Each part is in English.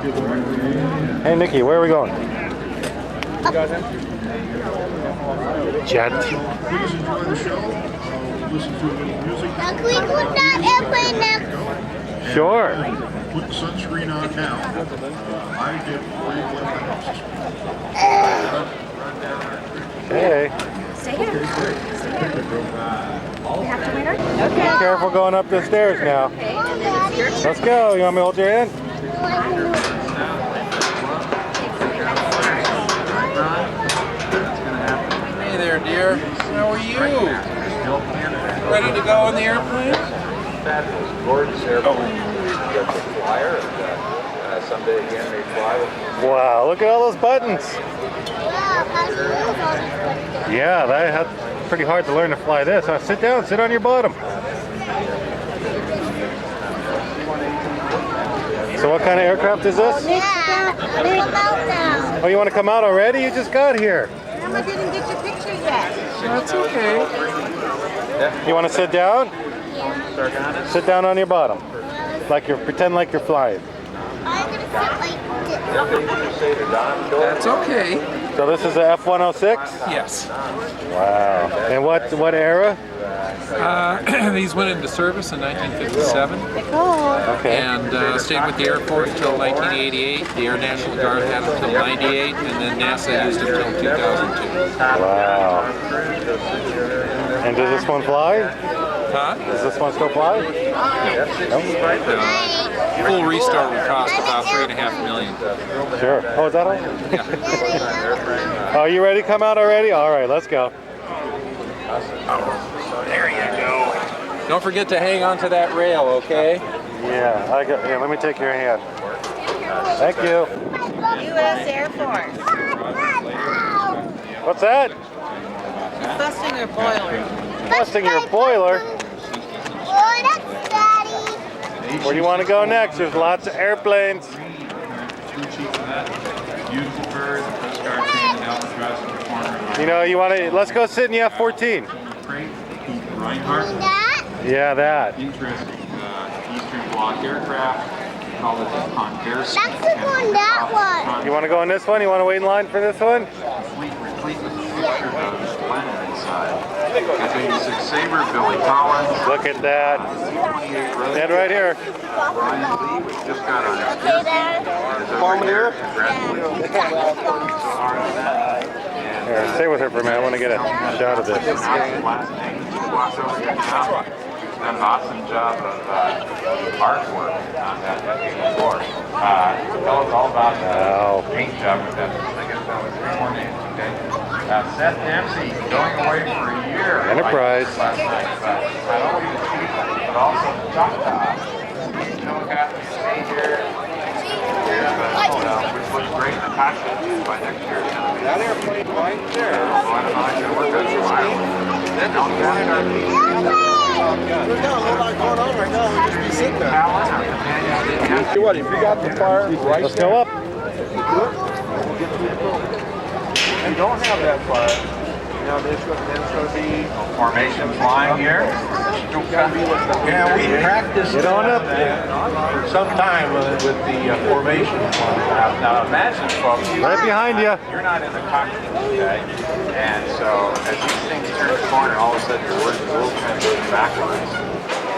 Hey, Nikki, where are we going? Jet. Please enjoy the show. Listen to a little music. Now, can we put that airplane now? Sure. Put the sunscreen on now. I did 40 Hey. Stay here. Okay, great. Thank you, bro. We have to wait our Be careful going up the stairs now. Let's go. You want me to hold your hand? Hey there, dear. How are you? Ready to go on the airplane? Gorgeous airplane. You got the flyer, and someday again may fly with you. Wow, look at all those buttons. Yeah, that's pretty hard to learn to fly this. Sit down, sit on your bottom. So what kind of aircraft is this? Oh, you want to come out already? You just got here. Grandma didn't get your picture yet. That's okay. You want to sit down? Yeah. Sit down on your bottom. Pretend like you're flying. I'm going to sit like this. That's okay. So this is a F-106? Yes. Wow. And what era? These went into service in 1957 Okay. and stayed with the Air Force until 1988. The Air National Guard had them until 98, and then NASA used them until 2002. Wow. And does this one fly? Huh? Does this one still fly? Full restore would cost about $3.5 million. Sure. Oh, is that all? Yeah. Oh, you ready to come out already? All right, let's go. There you go. Don't forget to hang on to that rail, okay? Yeah, here, let me take your hand. Thank you. U.S. Air Force. What's that? Busting your boiler. Busting your boiler? Oh, that's Daddy. Where do you want to go next? There's lots of airplanes. Beautiful bird, the Coast Guard trained in Alcatraz performer. You know, let's go sit in the F-14. Reinhardt. That? Yeah, that. Interesting. Eastern Bloc aircraft. Call it the Converse. That's the one, that one. You want to go in this one? You want to wait in line for this one? Fleet replete with pictures of Lennon inside. Got Sabre, Billy Collins. Look at that. 28 rows. And right here. Brian Lee, we just got on his Okay, there. Bombardier. Congratulations. So hard on that. Here, stay with her for a minute. I want to get a shot of this. Last name, walks over here now. He's done an awesome job of artwork on that before. Tell us all about the paint job with that. I guess that was 3 more names, okay? Seth Dempsey, going away for a year. Enterprise. Last night, but not only the chief, but also the Choctaw. No Kathy stay here. Which looks great. Natasha, by next year, is going to be that airplane right there. So I don't know, I can work on some island. Then I'll get There's not a whole lot going on right now. We'll just be sitting there. Alan, See what? If you got the fire right Let's go up. and don't have that fire, you know, it's going to be formation flying here. Yeah, we practiced Get on up. for some time with the formation. Now imagine, folks, Right behind you. you're not in the cockpit, okay? And so as these things turn the corner, all of a sudden your words will kind of go backwards.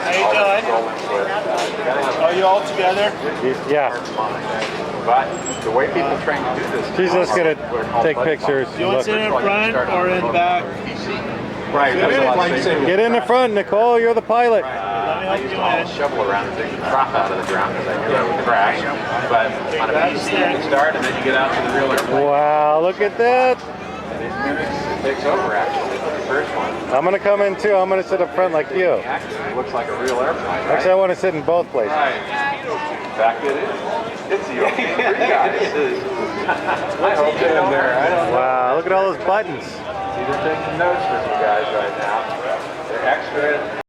How you doing? Are you all together? Yeah. But the way people train to do this, She's just going to take pictures. Do you want to sit in front or in back? Right, that's a lot safer. Get in the front, Nicole. You're the pilot. I used to haul a shovel around and dig the crop out of the ground because I knew I would crash. But on a PC, you can start and then you get out to the real airplane. Wow, look at that. It takes over actually, the first one. I'm going to come in too. I'm going to sit up front like you. Actually, it looks like a real airplane, right? Actually, I want to sit in both places. Right. In fact, it is. It's the only guys. I hope they're in there. I don't know. Wow, look at all those buttons. See, they're taking notes with you guys right now. They're extra.